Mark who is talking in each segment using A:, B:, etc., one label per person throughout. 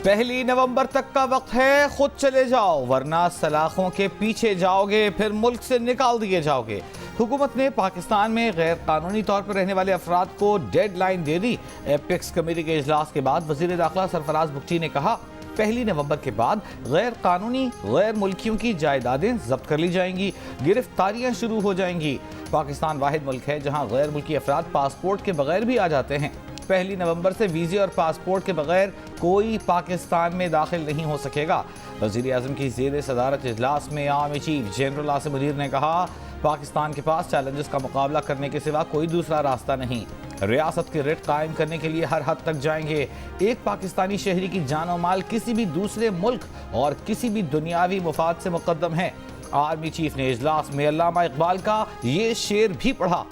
A: पहली नवंबर तक का वक्त है, खुद चले जाओ वरना सलाखों के पीछे जाओगे, फिर मुल्क से निकाल दिए जाओगे। हुकूमत ने पाकिस्तान में गैर कानूनी तौर पर रहने वाले अफराद को डेडलाइन दे दी। एपेक्स कमेटी के इजलास के बाद वजीर दाखिला सरफराज बुगटी ने कहा, पहली नवंबर के बाद गैर कानूनी गैर मुल्कियों की जायदादें जब्त कर ली जाएंगी, गिरफ्तारियां शुरू हो जाएंगी। पाकिस्तान वाहिद मुल्क है जहां गैर मुल्की अफराद पासपोर्ट के बगैर भी आ जाते हैं। पहली नवंबर से वीजे और पासपोर्ट के बगैर कोई पाकिस्तान में दाखिल नहीं हो सकेगा। वज़ीर आज़म की ज़ेर सदारत इजलास में army chief general Asim Munir ने कहा, पाकिस्तान के पास चैलेंजेस का मुकाबला करने के सिवा कोई दूसरा रास्ता नहीं। रियासत के रिट कायम करने के लिए हर हद तक जाएंगे। एक पाकिस्तानी शहरी की जान और माल किसी भी दूसरे मुल्क और किसी भी दुनियावी मुफाद से मुकद्दम है। आर्मी चीफ ने इजलास में अल्लामा इकबाल का ये शेर भी पढ़ा,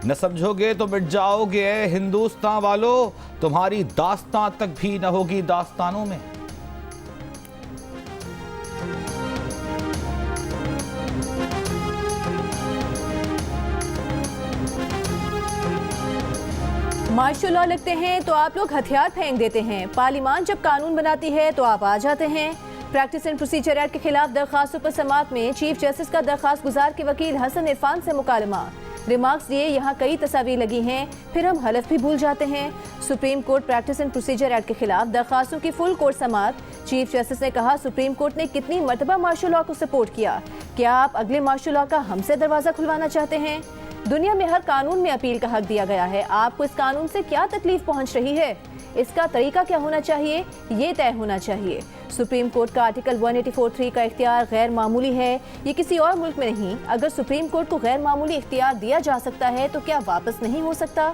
A: न समझोगे तो मिट जाओगे हिंदुस्तान वालों, तुम्हारी दास्तां तक भी न होगी दास्तानों में।
B: मार्शल लॉ लिखते हैं तो आप लोग हथियार फेंक देते हैं। पार्लियामान जब कानून बनाती है तो आप आ जाते हैं। प्रैक्टिस एंड प्रोसीजर एक्ट के खिलाफ दरखास्तों पर समाअत में चीफ जस्टिस का दरखास्त गुजार के वकील हसन इरफान से मुकालमा। रिमार्क्स दिए, यहाँ कई तस्वीरें लगी हैं, फिर हम हलफ भी भूल जाते हैं। Supreme court practice and procedure act के खिलाफ दरखास्तों की फुल कोर्ट समाअत। चीफ जस्टिस ने कहा, सुप्रीम कोर्ट ने कितनी मरतबा मार्शल लॉ को सपोर्ट किया, क्या आप अगले मार्शल लॉ का हमसे दरवाजा खुलवाना चाहते हैं? दुनिया में हर कानून में अपील का हक दिया गया है। आपको इस कानून से क्या तकलीफ पहुंच रही है? इसका तरीका क्या होना चाहिए, ये तय होना चाहिए। सुप्रीम कोर्ट का आर्टिकल 184(3) का इख्तियार गैर मामूली है, ये किसी और मुल्क में नहीं। अगर सुप्रीम कोर्ट को गैर मामूली इख्तियार दिया जा सकता है तो क्या वापस नहीं हो सकता?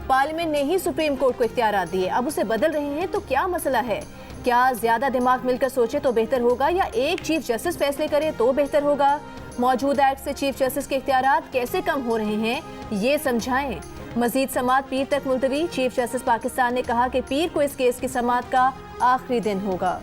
B: पार्लियामेंट ने ही सुप्रीम कोर्ट को इख्तियार दिए, अब उसे बदल रहे हैं तो क्या मसला है? क्या ज्यादा दिमाग मिलकर सोचे तो बेहतर होगा या एक चीफ जस्टिस फैसले करे तो बेहतर होगा? मौजूदा एक्ट से चीफ जस्टिस के इख्तियारात कैसे कम हो रहे हैं, ये समझाएं। मजीद समाअत पीर तक मुलतवी। चीफ जस्टिस पाकिस्तान ने कहा कि पीर को इस केस की समाअत का आखिरी दिन होगा।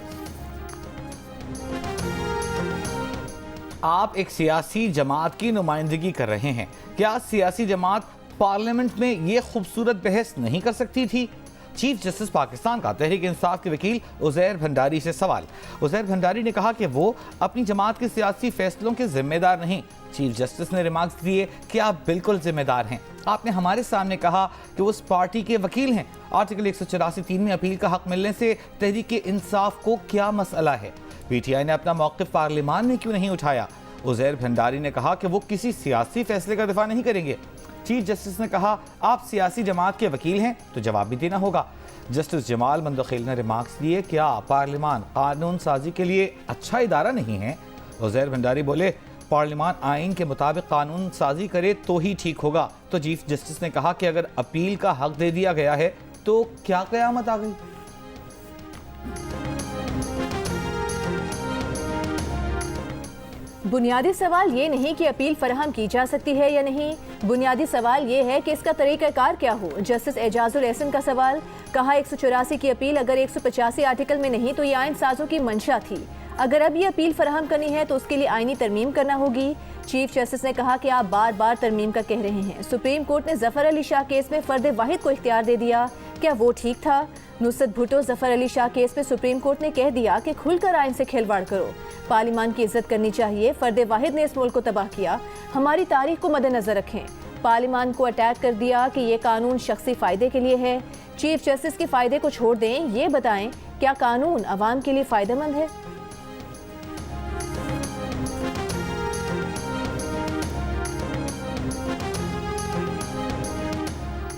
A: आप एक सियासी जमात की नुमाइंदगी कर रहे हैं, क्या सियासी जमात पार्लियामेंट में ये खूबसूरत बहस नहीं कर सकती थी? चीफ जस्टिस पाकिस्तान का तहरीक इंसाफ के वकील उज़ैर भंडारी से सवाल। उज़ैर भंडारी ने कहा कि वो अपनी जमात के सियासी फैसलों के जिम्मेदार नहीं। चीफ जस्टिस ने रिमार्क्स दिए कि आप बिल्कुल जिम्मेदार हैं। आपने हमारे सामने कहा कि वो उस पार्टी के वकील हैं। आर्टिकल 184(3) में अपील का हक मिलने से तहरीक इंसाफ को क्या मसला है? पीटीआई ने अपना मौक़िफ़ पार्लियामान में क्यों नहीं उठाया? उज़ैर भंडारी ने कहा कि वो किसी सियासी फैसले का दिफा नहीं करेंगे। चीफ जस्टिस ने कहा, आप सियासी जमात के वकील हैं तो जवाब भी देना होगा। जस्टिस जमाल मंदखिल ने रिमार्क्स दिए, क्या पार्लियामान कानून साजी के लिए अच्छा इदारा नहीं है? उज़ैर भंडारी बोले, पार्लियामान आइन के मुताबिक कानून साजी करे तो ही ठीक होगा। तो चीफ जस्टिस ने कहा कि अगर अपील का हक दे दिया गया है तो क्या क़यामत आ गई?
B: बुनियादी सवाल ये नहीं कि अपील फराहम की जा सकती है या नहीं, बुनियादी सवाल ये है कि इसका तरीक़ाकार क्या हो। जस्टिस एजाजुल एहसन का सवाल, कहा 184 की अपील अगर 185 आर्टिकल में नहीं तो ये आइन साजों की मंशा थी। अगर अब ये अपील फराहम करनी है तो उसके लिए आइनी तरमीम करना होगी। चीफ जस्टिस ने कहा कि आप बार बार तरमीम का कह रहे हैं। सुप्रीम कोर्ट ने जफर अली शाह केस में फर्द वाहिद को इख्तियार दे दिया, क्या वो ठीक था? नुसरत भुट्टो जफर अली शाह केस में सुप्रीम कोर्ट ने कह दिया कि खुलकर आइन से खिलवाड़ करो, पार्लियामान की इज्जत करनी चाहिए। फर्द वाहिद ने इस मुल्क को तबाह किया, हमारी तारीख को मद्देनजर रखें। पार्लियामान को अटैक कर दिया कि ये कानून शख्सी फ़ायदे के लिए है। चीफ जस्टिस के फ़ायदे को छोड़ दें, ये बताएं क्या कानून अवाम के लिए फ़ायदेमंद है?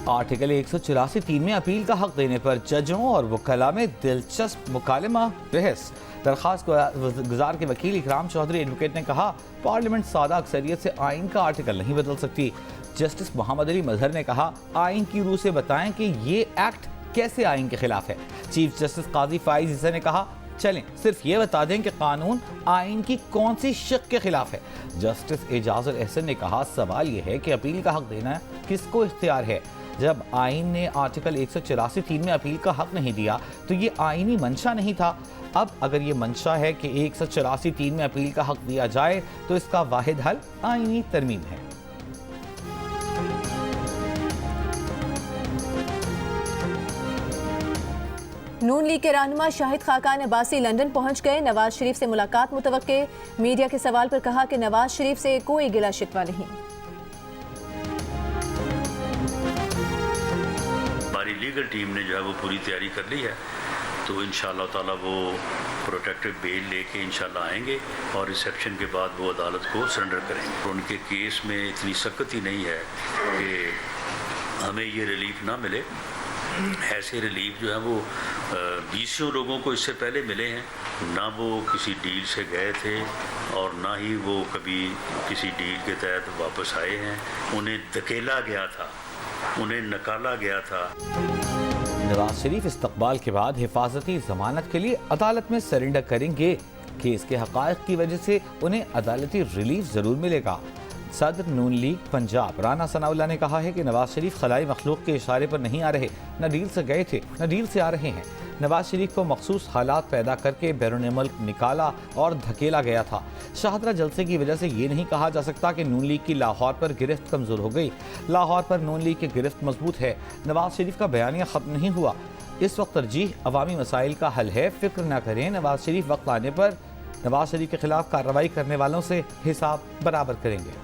A: आर्टिकल 184(3) में अपील का हक देने पर जजों और वकला में दिलचस्प मुकालमा बहस। दरखास्त गुजार के वकील इकराम चौधरी एडवोकेट ने कहा, पार्लियामेंट सादा अक्सरियत से आइन का आर्टिकल नहीं बदल सकती। जस्टिस मोहम्मद अली मजहर ने कहा, आइन की रूह से बताएं कि ये एक्ट कैसे आइन के खिलाफ है। चीफ जस्टिस काजी फाइज ईसा ने कहा, चलें सिर्फ ये बता दें कि कानून आइन की कौन सी शिक के खिलाफ है। जस्टिस एजाजुल एहसन ने कहा, सवाल यह है कि अपील का हक देना किसको इख्तियार है? जब आइन ने आर्टिकल 184(3) में अपील का हक नहीं दिया तो ये आइनी मंशा नहीं था। अब अगर ये मंशा है कि 184(3) में अपील का हक दिया जाए तो इसका वाहिद हल आइनी तरमीम है।
B: नून लीग के रहनुमा शाहिद खाकान अब्बासी लंदन पहुंच गए। नवाज शरीफ से मुलाकात मुतवक्के। मीडिया के सवाल पर कहा कि नवाज शरीफ से कोई गिला शिकवा नहीं।
C: हमारी लीगल टीम ने जो है वो पूरी तैयारी कर ली है, तो इंशाअल्लाह ताला वो प्रोटेक्टिव बेल लेके इंशाअल्लाह आएंगे और रिसेप्शन के बाद वो अदालत को सरेंडर करेंगे। उनके केस में इतनी सख्ती नहीं है कि हमें ये रिलीफ ना मिले। ऐसे रिलीफ जो है वो 20 लोगों को इससे पहले मिले हैं, ना वो किसी डील से गए थे और ना ही वो कभी किसी डील के तहत वापस आए हैं। उन्हें धकेला गया था, उन्हें नकाला गया था।
A: नवाज शरीफ इस्तकबाल के बाद हिफाजती जमानत के लिए अदालत में सरेंडर करेंगे। केस के हक़ाइक़ की वजह से उन्हें अदालती रिलीफ जरूर मिलेगा। सदर नून लीग पंजाब राना सनाउल्लाह ने कहा है कि नवाज शरीफ खलाई मखलूक के इशारे पर नहीं आ रहे, न डील से गए थे न डील से आ रहे हैं। नवाज शरीफ को मखसूस हालात पैदा करके बैरून मुल्क निकाला और धकेला गया था। शाहदरा जलसे की वजह से ये नहीं कहा जा सकता कि नून लीग की लाहौर पर गिरफ्त कमज़ोर हो गई। लाहौर पर नून लीग की गिरफ्त मजबूत है। नवाज शरीफ का बयानिया ख़त्म नहीं हुआ। इस वक्त तरजीह अवामी मसाइल का हल है। फिक्र न करें, नवाज शरीफ वक्त आने पर नवाज शरीफ के खिलाफ कार्रवाई करने वालों से हिसाब बराबर करेंगे।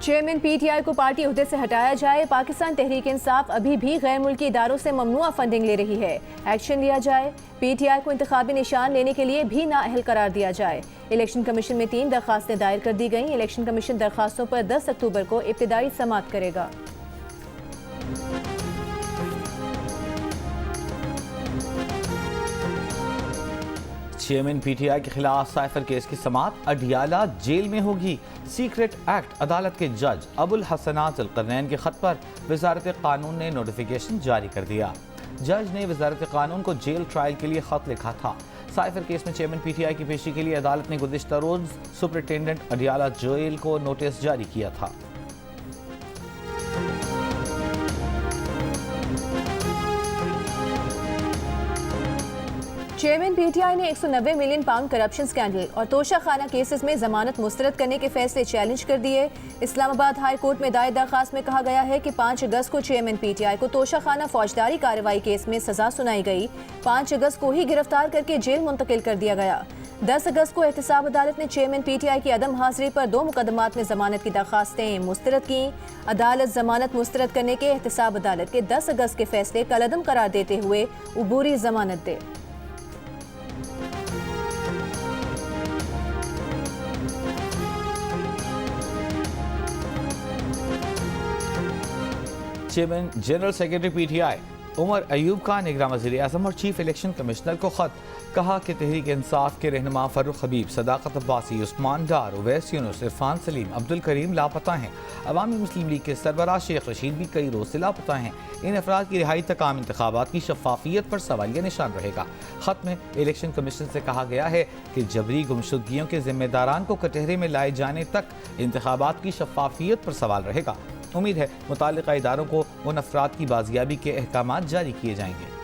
B: चेयरमैन पीटीआई को पार्टी ओहदे से हटाया जाए। पाकिस्तान तहरीक इंसाफ अभी भी गैर मुल्की इदारों से ममनुआ फंडिंग ले रही है। एक्शन लिया जाए। पीटीआई को इंतखाबी निशान लेने के लिए भी नाअहल करार दिया जाए। इलेक्शन कमीशन में 3 दरखास्तें दायर कर दी गईं। इलेक्शन कमीशन दरखास्तों पर 10 अक्टूबर को इब्तिदाई समाअत करेगा।
A: चेयरमैन पीटीआई के खिलाफ साइफर केस की समाअत अडियाला जेल में होगी। सीक्रेट एक्ट अदालत के जज अबुल हसनात अल-करनैन के खत पर वजारत कानून ने नोटिफिकेशन जारी कर दिया। जज ने वजारत कानून को जेल ट्रायल के लिए खत लिखा था। साइफर केस में चेयरमैन पीटीआई की पेशी के लिए अदालत ने गुज़िश्ता रोज सुपरिटेंडेंट अडियाला जेल को नोटिस जारी किया था।
B: चेयरमैन पीटीआई ने 190 मिलियन पाउंड करप्शन स्कैंडल और तोशा खाना केसेस में जमानत मुस्तरद करने के फैसले चैलेंज कर दिए। इस्लामाबाद हाई कोर्ट में दायर दरखास्त में कहा गया है कि 5 अगस्त को चेयरमैन पीटीआई को तोशा खाना फौजदारी कार्रवाई केस में सजा सुनाई गई। 5 अगस्त को ही गिरफ्तार करके जेल मुंतकिल कर दिया गया। 10 अगस्त को एहतसाब अदालत ने चेयरमैन पीटीआई की अदम हाजिरी पर 2 मुकदमात में जमानत की दरखास्तें मुस्तरद की। अदालत जमानत मुस्तरद करने के एहतसाब अदालत के 10 अगस्त के फैसले कलअदम करार देते हुए उबूरी जमानत दे।
A: Chairman general secretary PTI Umar Ayub का निगरान वज़ीर आज़म और चीफ इलेक्शन कमिश्नर को खत। कहा कि तहरीक इंसाफ के रहनुमा फर्रुख हबीब, सदाकत अब्बासी, उस्मान डार, उवैस यूनुस, इरफान सलीम, अब्दुल करीम लापता हैं। अवामी मुस्लिम लीग के सरबराह शेख रशीद भी कई रोज से लापता हैं। इन अफराद की रिहाई तक आम इंतखाबात की शफाफियत पर सवालिया निशान रहेगा। खत में इलेक्शन कमीशन से कहा गया है कि जबरी गुमशुदगियों के जिम्मेदारान को कटहरे में लाए जाने तक इंतखाबात की शफाफियत पर सवाल रहेगा। उम्मीद है मुताल्लिका इदारों को उन अफराद की बाजियाबी के अहकामात जारी किए जाएंगे।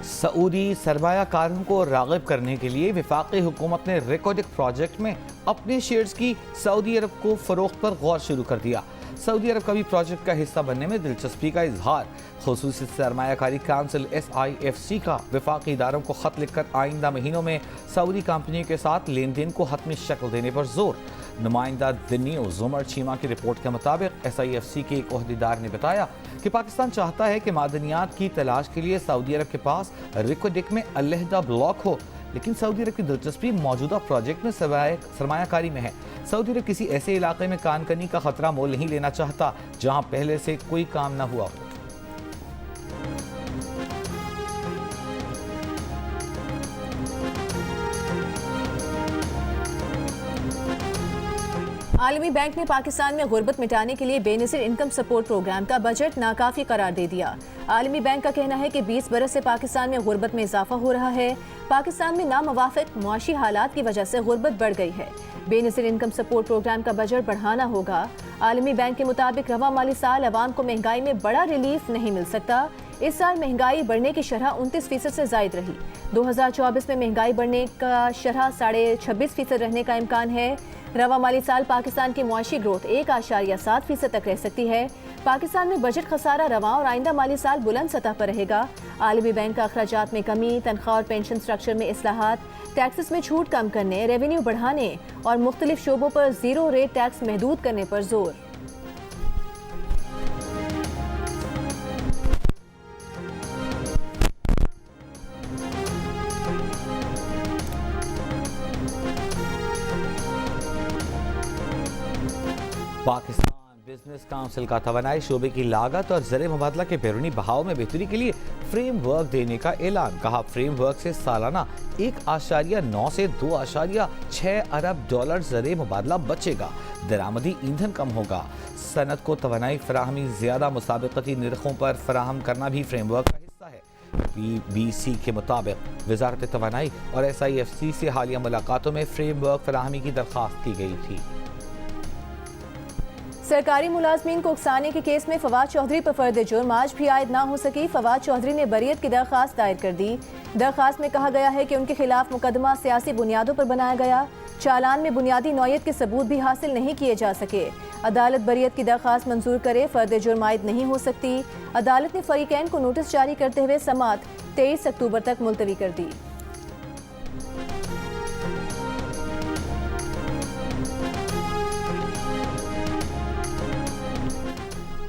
A: सऊदी सरमायाकारों को राग़िब करने के लिए वफाकी हुकूमत ने रिकोडिक प्रोजेक्ट में अपने शेयर्स की सऊदी अरब को फरोख्त पर गौर शुरू कर दिया। सऊदी अरब का भी प्रोजेक्ट का हिस्सा बनने में दिलचस्पी का इजहार। खुसूसी सरमायाकारी काउंसिल SIFC का वफाकी इदारों को खत लिखकर आइंदा महीनों में सऊदी कंपनियों के साथ लेन देन को हतमी शक्ल देने पर जोर। नुमाइंदा द न्यूज़ उमर चीमा की रिपोर्ट के मुताबिक SIFC के एक ओहदेदार ने बताया कि पाकिस्तान चाहता है कि मादनियात की तलाश के लिए सऊदी अरब के पास रिकोडिक में अलहदा ब्लॉक हो, लेकिन सऊदी अरब की दिलचस्पी मौजूदा प्रोजेक्ट में सरमायाकारी में है। सऊदी अरब किसी ऐसे इलाके में काम करने का खतरा मोल नहीं लेना चाहता जहां पहले से कोई काम न हुआ हो।
B: आलमी बैंक ने पाकिस्तान में गुर्बत मिटाने के लिए बेनज़ीर इनकम सपोर्ट प्रोग्राम का बजट नाकाफी करार दे दिया। आलमी बैंक का कहना है कि 20 बरस से पाकिस्तान में गुर्बत में इजाफा हो रहा है। पाकिस्तान में नामुवाफिक मुआशी हालात की वजह से गुर्बत बढ़ गई है। बेनज़ीर इनकम सपोर्ट प्रोग्राम का बजट बढ़ाना होगा। आलमी बैंक के मुताबिक रवा माली साल अवाम को महंगाई में बड़ा रिलीफ नहीं मिल सकता। इस साल महंगाई बढ़ने की शरह 29% से जायद रही। 2024 में महंगाई बढ़ने का शरह 26.5% रहने का इम्कान है। रवा माली साल पाकिस्तान की मुआशी ग्रोथ 1.7% तक रह सकती है। पाकिस्तान में बजट खसारा रवा और आइंदा माली साल बुलंद सतह पर रहेगा। आलमी बैंक का अखराजात में कमी, तनख्वाह और पेंशन स्ट्रक्चर में इस्लाहात, टैक्सेस में छूट कम करने, रेवेन्यू बढ़ाने और मुख्तलिफ शोबों पर जीरो रेट टैक्स महदूद करने पर जोर।
A: पाकिस्तान बिजनेस काउंसिल का तवानाई शोबे की लागत और ज़र मुबादला के बैरूनी बहाव में बेहतरी के लिए फ्रेम वर्क देने का ऐलान। कहा, फ्रेम वर्क से सालाना 1.9 से 2.6 अरब डॉलर ज़र मुबादला बचेगा। दरामदी ईंधन कम होगा। सनत को तवानाई फराहमी ज़्यादा मुसाबिकती निर्खों पर फराहम करना भी फ्रेम वर्क का हिस्सा है। BBC के मुताबिक वजारत तवानाई और SIFC से हालिया मुलाकातों में फ्रेम वर्क फराहमी की दरख्वास्त की गई थी।
B: सरकारी मुलाजमीन को उकसाने के केस में फवाद चौधरी पर फर्द जुर्म आज भी आयद ना हो सकी। फवाद चौधरी ने बरियत की दरख्वास्त दायर कर दी। दरख्वास्त में कहा गया है कि उनके खिलाफ मुकदमा सियासी बुनियादों पर बनाया गया। चालान में बुनियादी नौयत के सबूत भी हासिल नहीं किए जा सके। अदालत बरियत की दरख्वास्त मंजूर करे, फर्द जुर्म आयद नहीं हो सकती। अदालत ने फरीकैन को नोटिस जारी करते हुए समाअत 23 अक्टूबर तक मुलतवी कर दी।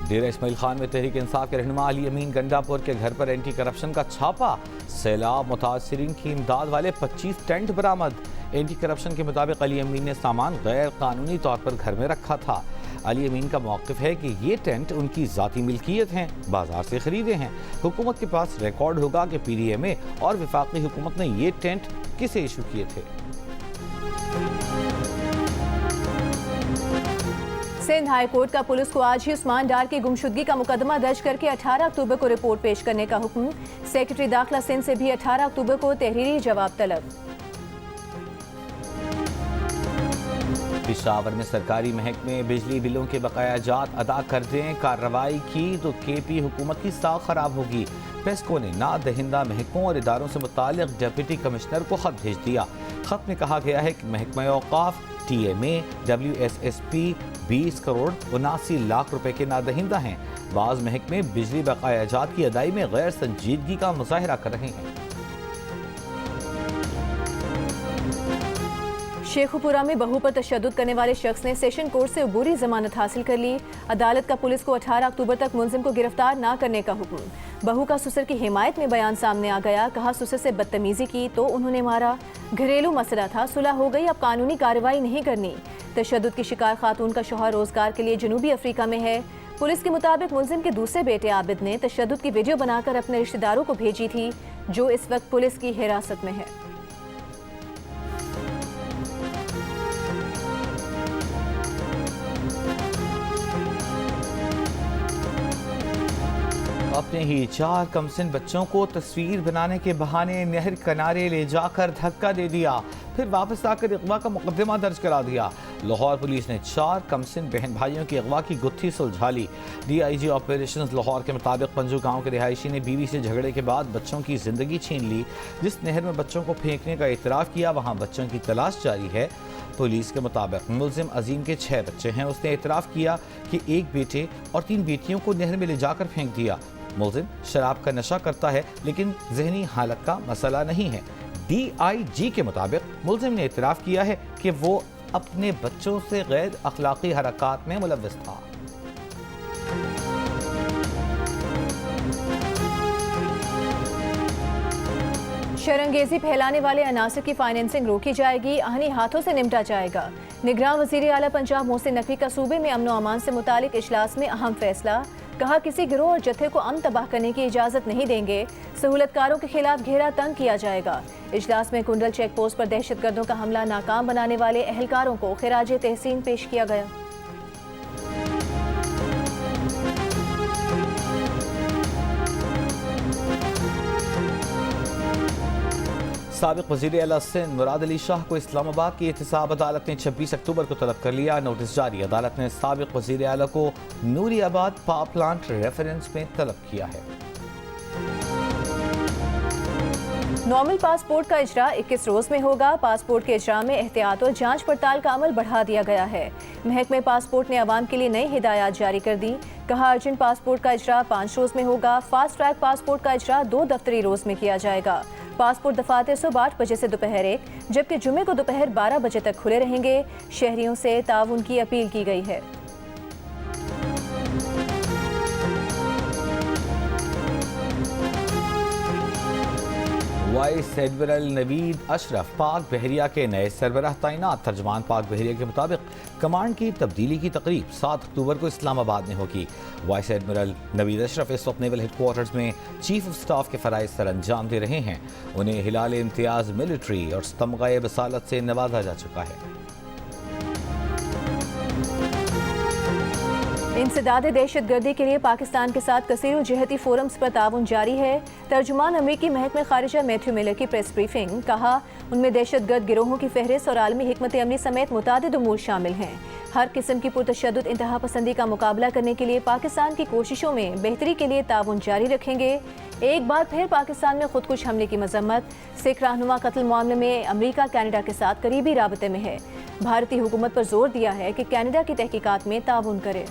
A: डेरा इस्माइल खान में तहरीक इंसाफ के रहनुमा अली अमीन गंडापुर के घर पर एंटी करप्शन का छापा। सैलाब मुतासरीन की इमदाद वाले 25 टेंट बरामद। एंटी करप्शन के मुताबिक अली अमीन ने सामान गैर कानूनी तौर पर घर में रखा था। अली अमीन का मौक़िफ़ है कि ये टेंट उनकी ज़ाती मिल्कियत हैं, बाजार से ख़रीदे हैं। हुकूमत के पास रिकॉर्ड होगा कि PDMA और वफाकी हुकूमत ने ये टेंट किसे इशू किए थे।
B: सिंध हाई कोर्ट का पुलिस को आज ही उस्मान डार की गुमशुदगी का मुकदमा दर्ज करके 18 अक्टूबर को रिपोर्ट पेश करने का हुक्म। सेक्रेटरी दाखिला सिंध से भी 18 अक्टूबर को तहरीरी जवाब तलब।
A: पेशावर में सरकारी महकमे बिजली बिलों के बकाया जात अदा कर दें। कार्रवाई की तो KP हुकूमत की साख खराब होगी। पेस्को ने ना दहिंदा महकमों और इदारों से मुताल्लिक डिप्टी कमिश्नर को खत भेज दिया। खत में कहा गया है कि महकमा औकाफ TMA WSSP 20 करोड़ 79 लाख रुपए के नादहिंदा हैं। बाज़ महकमे बिजली बकाया जात की अदाई में गैर संजीदगी का मुजाहरा कर रहे हैं।
B: शेखुपुरा में बहू पर तशद्दुद करने वाले शख्स ने सेशन कोर्ट से अबूरी जमानत हासिल कर ली। अदालत का पुलिस को 18 अक्टूबर तक मुलजिम को गिरफ्तार न करने का हुक्म। बहू का ससुर की हिमायत में बयान सामने आ गया। कहा, ससुर से बदतमीजी की तो उन्होंने मारा। घरेलू मसला था, सुलह हो गई, अब कानूनी कार्रवाई नहीं करनी। तशद्दुद की शिकार खातून का शौहर रोजगार के लिए जनूबी अफ्रीका में है। पुलिस के मुताबिक मुलजिम के दूसरे बेटे आबिद ने तशद्दुद की वीडियो बनाकर अपने रिश्तेदारों को भेजी थी, जो इस वक्त पुलिस की हिरासत में है।
A: अपने ही 4 कमसिन बच्चों को तस्वीर बनाने के बहाने नहर किनारे ले जाकर धक्का दे दिया, फिर वापस आकर अगवा का मुकदमा दर्ज करा दिया। लाहौर पुलिस ने 4 कमसिन बहन भाइयों की अगवा की गुत्थी सुलझा ली। DIG ऑपरेशंस लाहौर के मुताबिक पंजू गांव के रिहायशी ने बीवी से झगड़े के बाद बच्चों की जिंदगी छीन ली। जिस नहर में बच्चों को फेंकने का इतराफ़ किया, वहाँ बच्चों की तलाश जारी है। पुलिस के मुताबिक मुलजिम अजीम के 6 बच्चे हैं। उसने इतराफ़ किया कि 1 बेटे और 3 बेटियों को नहर में ले जाकर फेंक दिया। मुलजिम शराब का नशा करता है, लेकिन जहनी हालत का मसला नहीं है। DIG के मुताबिक मुलजिम ने इतराफ़ किया है कि वो अपने बच्चों से गैर अखलाकी हरकत में मुलव्वस था।
B: शरंगेजी फैलाने वाले अनासर की फाइनेंसिंग रोकी जाएगी, आहनी हाथों से निपटा जाएगा। निगरान वज़ीर आला पंजाब मोहसिन नकवी का सूबे में अमन व अमान से मुतालिक इजलास में अहम फैसला। कहा, किसी गिरोह और जत्थे को अमन तबाह करने की इजाज़त नहीं देंगे। सहूलतकारों के खिलाफ घेरा तंग किया जाएगा। इजलास में कुंडल चेक पोस्ट पर दहशतगर्दों का हमला नाकाम बनाने वाले अहलकारों को खिराज तहसीन पेश किया गया।
A: साबिक वज़ीर आला सिंध मुराद अली शाह को इस्लामाबाद की एहतसाब अदालत ने 26 अक्टूबर को तलब कर लिया। नोटिस जारी। अदालत ने साबिक वज़ीर आला को नूरियाबाद पावर प्लांट रेफरेंस में तलब किया है।
B: नॉर्मल पासपोर्ट का इजरा 21 रोज में होगा। पासपोर्ट के इजरा में एहतियात और जांच पड़ताल का अमल बढ़ा दिया गया है। महकमे पासपोर्ट ने आवाम के लिए नई हिदायत जारी कर दी। कहा, अर्जेंट पासपोर्ट का इजरा 5 रोज में होगा। फास्ट ट्रैक पासपोर्ट का इजरा 2 दफ्तरी रोज में किया जाएगा। पासपोर्ट दफातर सुबह 8 बजे से दोपहर 1, जबकि जुमे को दोपहर 12 बजे तक खुले रहेंगे। शहरियों से ताउन की अपील की गई है।
A: वाइस एडमिरल नवीद अशरफ पाक बहरिया के नए सरबराह तैनात। तर्जमान पाक बहरिया के मुताबिक कमांड की तब्दीली की तकरीब 7 अक्टूबर को इस्लामाबाद में होगी। वाइस एडमिरल नवीद अशरफ इस वक्त नेवल हेडक्वार्टर्स में चीफ ऑफ स्टाफ के फ़राइज़ सर अंजाम दे रहे हैं। उन्हें हिलाल इम्तियाज़ मिलिट्री और तमग़े बसालत से नवाजा जा चुका है।
B: इंसदाद दहशतगर्दी के लिए पाकिस्तान के साथ कसीर जहती फोरम्स पर ताउन जारी है। तर्जुमान अमरीकी महकमे खारिजा मैथ्यू मिलर की प्रेस ब्रीफिंग। कहा, उनमें दहशतगर्द गिरोहों की फहरिस्त और आलमी हिकमत अमली समेत मुतादिद उमूर शामिल हैं। हर किस्म की पुरतशद्दुद इंतहा पसंदी का मुकाबला करने के लिए पाकिस्तान की कोशिशों में बेहतरी के लिए ताउन जारी रखेंगे। एक बार फिर पाकिस्तान में खुदकुश हमले की मजम्मत। सिख रहनुमा कत्ल मामले में अमरीका कैनेडा के साथ करीबी राबते में है। भारतीय हुकूमत पर जोर दिया है कि कैनेडा की तहकीकात में ताउन करे।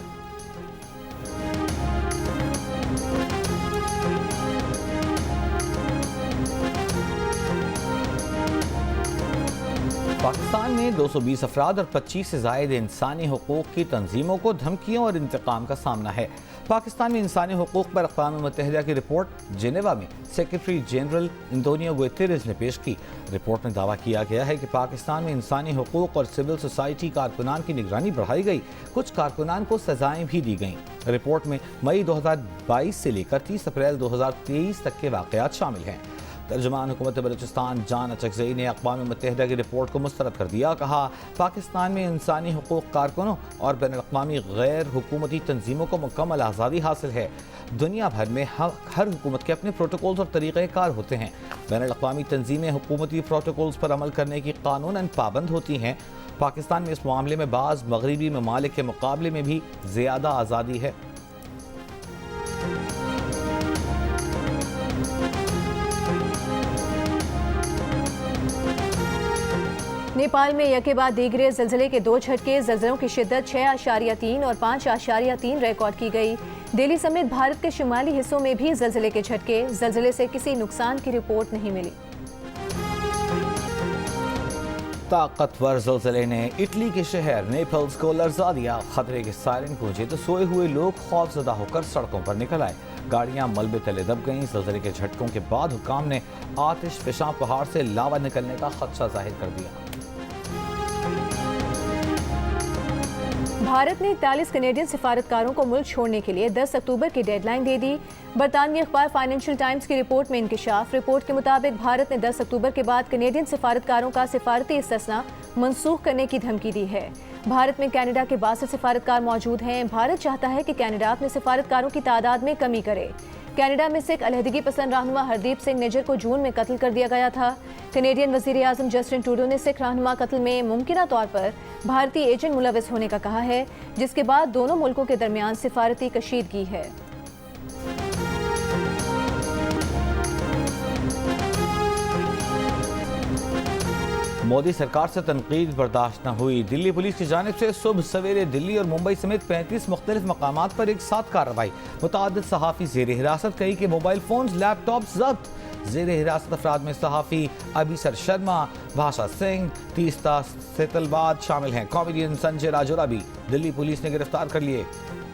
A: पाकिस्तान में 220 अफराद और 25 से ज़ायद इंसानी हुकूक की तंजीमों को धमकियों और इंतकाम का सामना है। पाकिस्तान में इंसानी हुकूक पर अक़वाम मुत्तहिदा की रिपोर्ट जेनेवा में सेक्रेटरी जनरल एंटोनियो गुतेरेस ने पेश की। रिपोर्ट में दावा किया गया है कि पाकिस्तान में इंसानी हुकूक और सिविल सोसाइटी कारकुनान की निगरानी बढ़ाई गई। कुछ कारकुनान को सजाएं भी दी गईं। रिपोर्ट में मई 2022 से लेकर 30 अप्रैल 2023 तक के वाक़यात शामिल हैं। तर्जुमान हुकूमत बलूचिस्तान जान अचकज़ई ने अक़वाम मुत्तहिदा की रिपोर्ट को मुस्तरद कर दिया। कहा, पाकिस्तान में इंसानी हुकूक कारकुनों और बैनुल-अक़वामी गैर हुकूमती तंजीमों को मुकम्मल आज़ादी हासिल है। दुनिया भर में हर हुकूमत के अपने प्रोटोकॉल्स और तरीक़ेकार होते हैं। बैनुल-अक़वामी तंजीमें हुकूमती प्रोटोकॉल्स पर अमल करने की कानूनन पाबंद होती हैं। पाकिस्तान में इस मामले में बाज़ मगरबी ममालिक के मुकाबले में भी ज़्यादा आज़ादी है।
B: नेपाल में यके बाद दीगरे ज़लज़ले के 2 झटके। ज़लज़लों की शिद्दत 6.3 और 5.3 रिकॉर्ड की गई। दिल्ली समेत भारत के शुमाली हिस्सों में भी ज़लज़ले के झटके। ज़लज़ले से किसी नुकसान की रिपोर्ट नहीं मिली।
A: ताकतवर ज़लज़ले ने इटली के शहर नेपल्स को लर्जा दिया। खतरे के सायरन गूंजे तो सोए हुए लोग खौफजदा होकर सड़कों पर निकल आए। गाड़ियां मलबे तले दब गईं। ज़लज़ले के झटकों के बाद हुक्काम ने आतिश फ़िशां पहाड़ से लावा निकलने का खदशा जाहिर कर दिया।
B: भारत ने 41 कनेडियन सिफारतकारों को मुल्क छोड़ने के लिए 10 अक्टूबर की डेडलाइन दे दी। बरतानवी अखबार फाइनेंशियल टाइम्स की रिपोर्ट में इंकशाफ। रिपोर्ट के मुताबिक भारत ने 10 अक्टूबर के बाद कनेडियन सिफारतकारों का सिफारती इस्तिस्ना मनसूख करने की धमकी दी है। भारत में कनाडा के 62 सिफारतकार मौजूद हैं। भारत चाहता है कि कनाडा अपने सिफारतकारों की तादाद में कमी करे। कनाडा में सिख अलहदगी पसंद रहनुमा हरदीप सिंह निज्जर को जून में कत्ल कर दिया गया था। कनेडियन वज़ीर आज़म जस्टिन ट्रूडो ने सिख रहनुमा कत्ल में मुमकिना तौर पर भारतीय एजेंट मुलविस होने का कहा है, जिसके बाद दोनों मुल्कों के दरमियान सिफारती कशीदगी है।
A: मोदी सरकार से तनकीद बर्दाश्त न हुई। दिल्ली पुलिस की जानिब से सुबह सवेरे दिल्ली और मुंबई समेत 35 मुख्तलिफ मकामात पर एक साथ कार्रवाई। मुतादिद सहाफ़ी ज़ेर हिरासत, कई के मोबाइल फ़ोन लैपटॉप जब्त। ज़ेर हिरासत अफराद में सहाफ़ी अभिसर शर्मा, भाषा सिंह, तीस्ता सेतलबाद शामिल हैं। कॉमेडियन संजय राजौरा भी दिल्ली पुलिस ने गिरफ्तार कर लिए।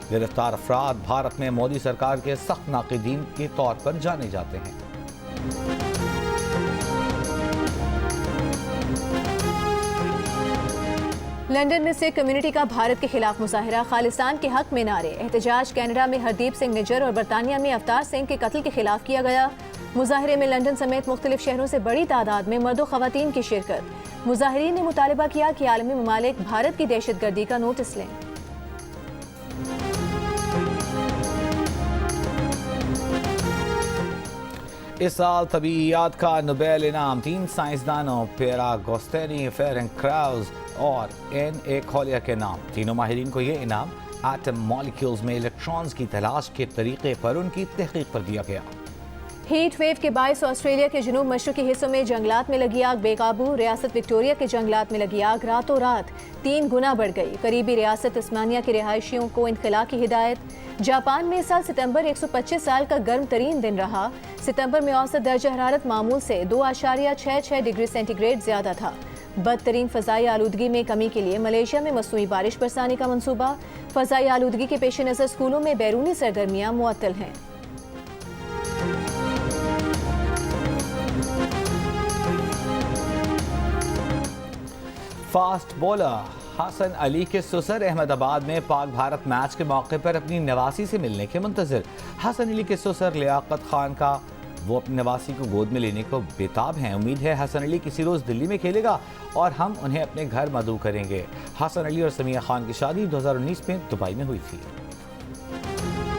A: गिरफ्तार अफराद भारत में मोदी सरकार के सख्त नाक़िदीन के तौर पर जाने जाते हैं।
B: लंदन में सिख कम्युनिटी का भारत के खिलाफ मुजाहरा, खालिस्तान के हक में नारे। एहतजाज कनाडा में हरदीप सिंह निज्जर और बरतानिया में अवतार सिंह के कत्ल के खिलाफ किया गया। मुजाहरे में लंदन समेत मुख्तलिफ शहरों से बड़ी तादाद में मर्द व ख़वातीन की शिरकत। मुजाहिरीन ने मुतालबा किया कि आलमी ममालिक भारत की दहशतगर्दी का नोटिस लें।
A: इस साल तबीयात का नोबेल इनाम 3 साइंसदानों पेरागोस्टेनी, फेरेंक क्राउज और N.A. खोलिया के नाम। तीनों माहिरीन को ये इनाम एटम मॉलिक्यूल्स में इलेक्ट्रॉन्स की तलाश के तरीके पर उनकी तहकीक पर दिया गया।
B: हीट वेव के बायस ऑस्ट्रेलिया के जनूब मशरकी हिस्सों में जंगलात में लगी आग बेकाबू। रियासत विक्टोरिया के जंगलात में लगी आग रातों रात 3 गुना बढ़ गई। करीबी रियासत तस्मानिया के रिहायशियों को इनखला की हिदायत। जापान में इस साल सितंबर 125 साल का गर्म तरीन दिन रहा। सितंबर में औसत दर्जा हरारत मामूल से 2.66 डिग्री सेंटीग्रेड ज्यादा था। बदतरीन फ़ज़ाई आलूदगी में कमी के लिए मलेशिया में मसनूई बारिश बरसाने का मंसूबा। फ़ज़ाई आलूदगी के पेश नज़र स्कूलों में बैरूनी सरगर्मियाँ मुअत्तल हैं।
A: फास्ट बॉलर हसन अली के ससुर अहमदाबाद में पाक भारत मैच के मौके पर अपनी नवासी से मिलने के मुंतज़िर। हसन अली के ससुर लियाकत खान का वो अपनी नवासी को गोद में लेने को बेताब हैं। उम्मीद है हसन अली किसी रोज़ दिल्ली में खेलेगा और हम उन्हें अपने घर मदऊ करेंगे। हसन अली और समिया खान की शादी 2019 में दुबई में हुई थी।